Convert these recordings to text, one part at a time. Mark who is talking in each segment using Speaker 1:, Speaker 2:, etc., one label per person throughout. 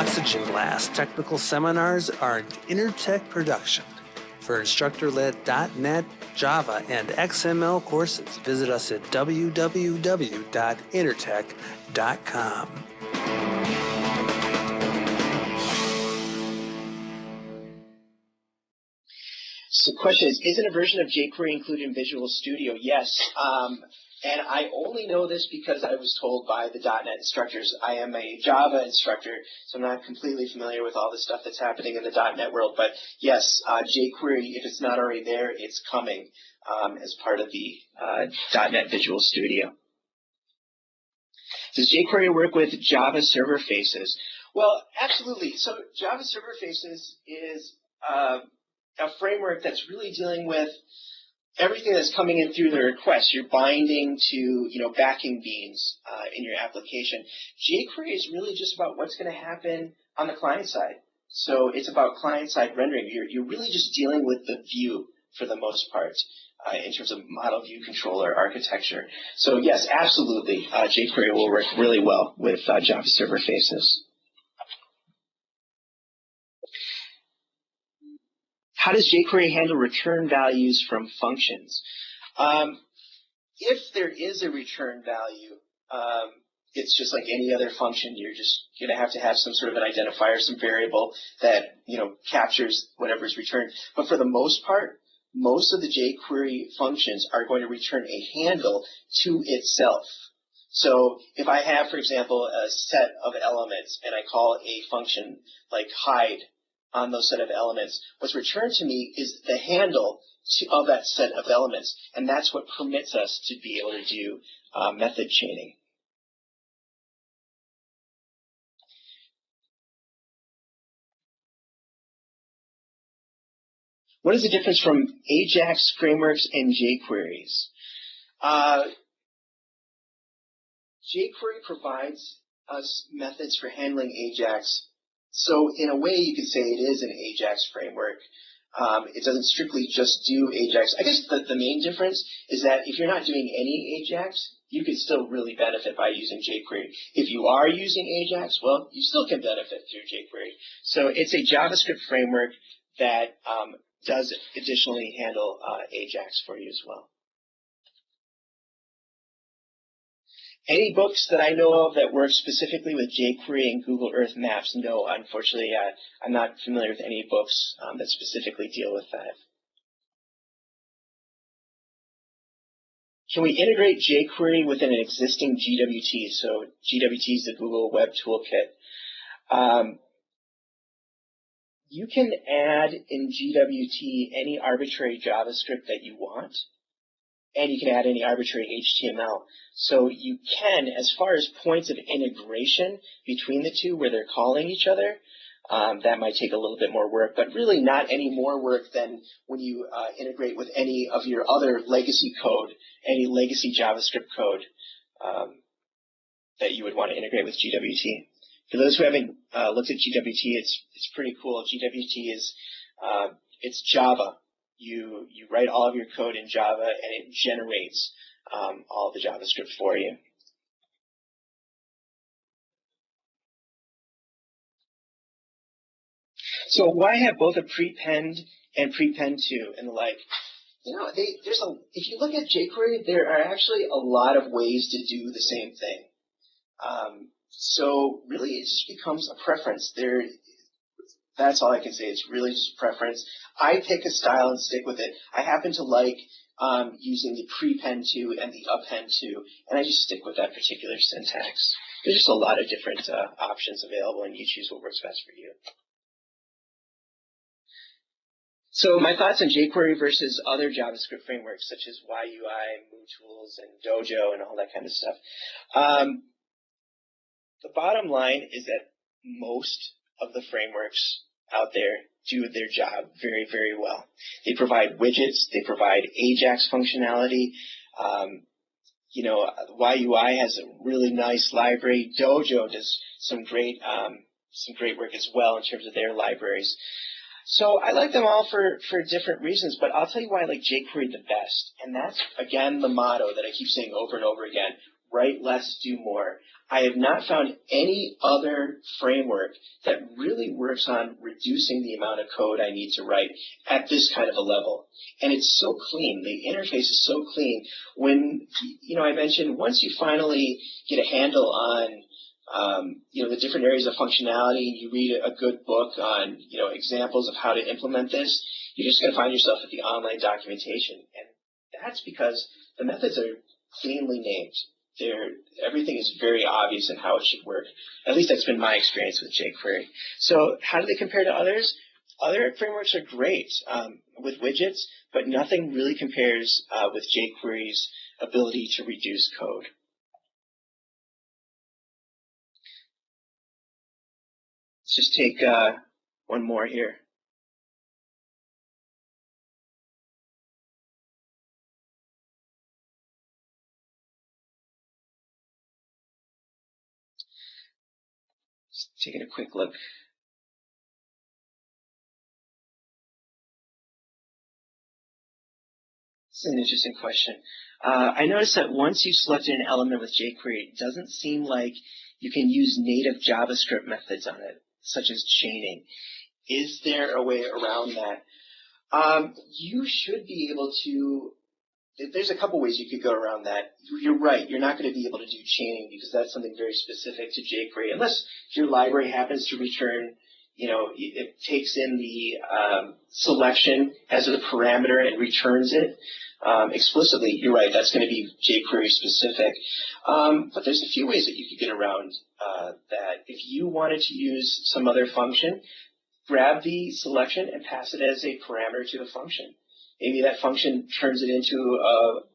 Speaker 1: Oxygen Glass technical seminars are an Intertech production. For instructor-led .NET, Java, and XML courses, visit us at www.intertech.com.
Speaker 2: So the question is, isn't a version of jQuery included in Visual Studio? Yes. And I only know this because I was told by the .NET instructors. I am a Java instructor, so I'm not completely familiar with all the stuff that's happening in the .NET world. But yes, jQuery, if it's not already there, it's coming as part of the .NET Visual Studio. Does jQuery work with Javaserver faces? Well, absolutely. So Javaserver faces is a framework that's really dealing with everything that's coming in through the request. You're binding to, backing beans in your application. jQuery is really just about what's going to happen on the client side. So it's about client-side rendering. You're really just dealing with the view for the most part in terms of model view controller architecture. So yes, absolutely, jQuery will work really well with Javaserver faces. How does jQuery handle return values from functions? If there is a return value, it's just like any other function. You're just going to have some sort of an identifier, some variable that captures whatever's returned. But for the most part, most of the jQuery functions are going to return a handle to itself. So if I have, for example, a set of elements and I call a function like hide on those set of elements, what's returned to me is the handle of that set of elements, and that's what permits us to be able to do method chaining. What is the difference from Ajax frameworks and jQueries? jQuery provides us methods for handling Ajax. So in a way, you could say it is an Ajax framework. It doesn't strictly just do Ajax. I guess the main difference is that if you're not doing any Ajax, you can still really benefit by using jQuery. If you are using Ajax, well, you still can benefit through jQuery. So it's a JavaScript framework that does additionally handle Ajax for you as well. Any books that I know of that work specifically with jQuery and Google Earth Maps? No, unfortunately, I'm not familiar with any books that specifically deal with that. Can we integrate jQuery within an existing GWT? So GWT is the Google Web Toolkit. You can add in GWT any arbitrary JavaScript that you want, and you can add any arbitrary HTML. So you can, as far as points of integration between the two where they're calling each other, that might take a little bit more work, but really not any more work than when you integrate with any of your other legacy code, any legacy JavaScript code that you would want to integrate with GWT. For those who haven't looked at GWT, it's pretty cool. GWT is it's Java. You write all of your code in Java, and it generates all the JavaScript for you. So why have both a prepend and prepend to and the like? If you look at jQuery, there are actually a lot of ways to do the same thing. So really, it just becomes a preference. That's all I can say. It's really just a preference. I pick a style and stick with it. I happen to like using the prepend to and the append to, and I just stick with that particular syntax. There's just a lot of different options available, and you choose what works best for you. So my thoughts on jQuery versus other JavaScript frameworks such as YUI, MooTools, and Dojo, and all that kind of stuff. The bottom line is that most of the frameworks out there do their job very, very well. They provide widgets. They provide Ajax functionality. YUI has a really nice library. Dojo does some great work as well in terms of their libraries. So I like them all for different reasons, but I'll tell you why I like jQuery the best. And that's, again, the motto that I keep saying over and over again: write less, do more. I have not found any other framework that really works on reducing the amount of code I need to write at this kind of a level. And it's so clean. The interface is so clean. When, I mentioned once you finally get a handle on the different areas of functionality, you read a good book on, examples of how to implement this, you're just going to find yourself at the online documentation. And that's because the methods are cleanly named. Everything is very obvious in how it should work. At least that's been my experience with jQuery. So how do they compare to others? Other frameworks are great with widgets, but nothing really compares with jQuery's ability to reduce code. Let's just take one more here. Just taking a quick look. This is an interesting question. I noticed that once you selected an element with jQuery, it doesn't seem like you can use native JavaScript methods on it, such as chaining. Is there a way around that? You should be able to. There's a couple ways you could go around that. You're right. You're not going to be able to do chaining because that's something very specific to jQuery, unless your library happens to return, it takes in the selection as a parameter and returns it explicitly. You're right. That's going to be jQuery specific. But there's a few ways that you could get around that. If you wanted to use some other function, grab the selection and pass it as a parameter to the function. Maybe that function turns it into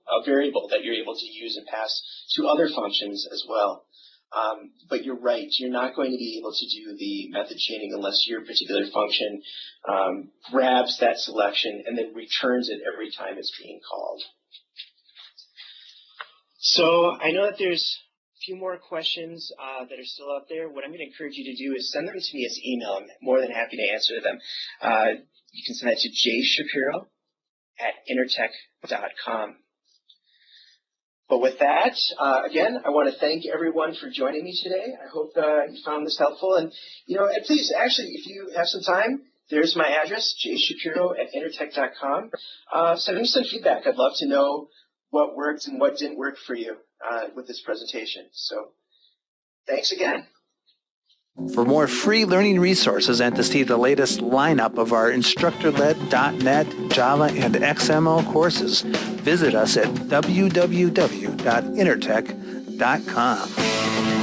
Speaker 2: a variable that you're able to use and pass to other functions as well. But you're right, you're not going to be able to do the method chaining unless your particular function grabs that selection and then returns it every time it's being called. So I know that there's a few more questions that are still out there. What I'm going to encourage you to do is send them to me as email. I'm more than happy to answer them. You can send that to jshapiro@intertech.com. But with that, again, I want to thank everyone for joining me today. I hope you found this helpful. And, and please, actually, if you have some time, there's my address, jshapiro@intertech.com. Send me some feedback. I'd love to know what worked and what didn't work for you with this presentation. So thanks again.
Speaker 1: For more free learning resources and to see the latest lineup of our instructor-led .NET, Java, and XML courses, visit us at www.intertech.com.